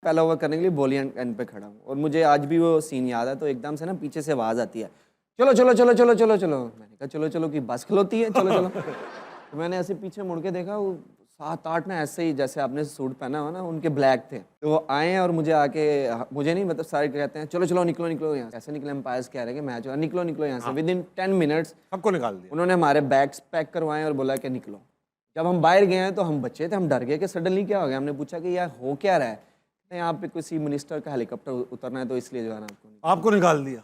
पहला ओवर करने के लिए बॉलिंग एंड पे खड़ा हूँ और मुझे आज भी वो सीन याद है। तो एकदम से ना पीछे से आवाज़ आती है, चलो चलो चलो चलो चलो चलो। मैंने कहा चलो चलो की बस खलोती है, चलो चलो। तो मैंने ऐसे पीछे मुड़ के देखा, वो 7-8 ना ऐसे ही जैसे आपने सूट पहना हो ना, उनके ब्लैक थे। तो वो आए और मुझे आके, मुझे नहीं मतलब सारे कहते हैं चलो चलो निकलो निकलो यहाँ से। ऐसे निकले एम्पायर्स कह रहे हैं कि मैच हो, निकलो निकलो यहाँ से। विद इन 10 मिनट्स सबको निकाल दिया। उन्होंने हमारे बैग्स पैक करवाए और बोला कि निकलो। जब हम बाहर गए हैं तो हम बच्चे थे, हम डर गए कि सडनली क्या हो गया। हमने पूछा कि यार हो क्या रहा है। यहाँ पे किसी मिनिस्टर का हेलीकॉप्टर उतरना है तो इसलिए जो है ना आपको आपको निकाल दिया।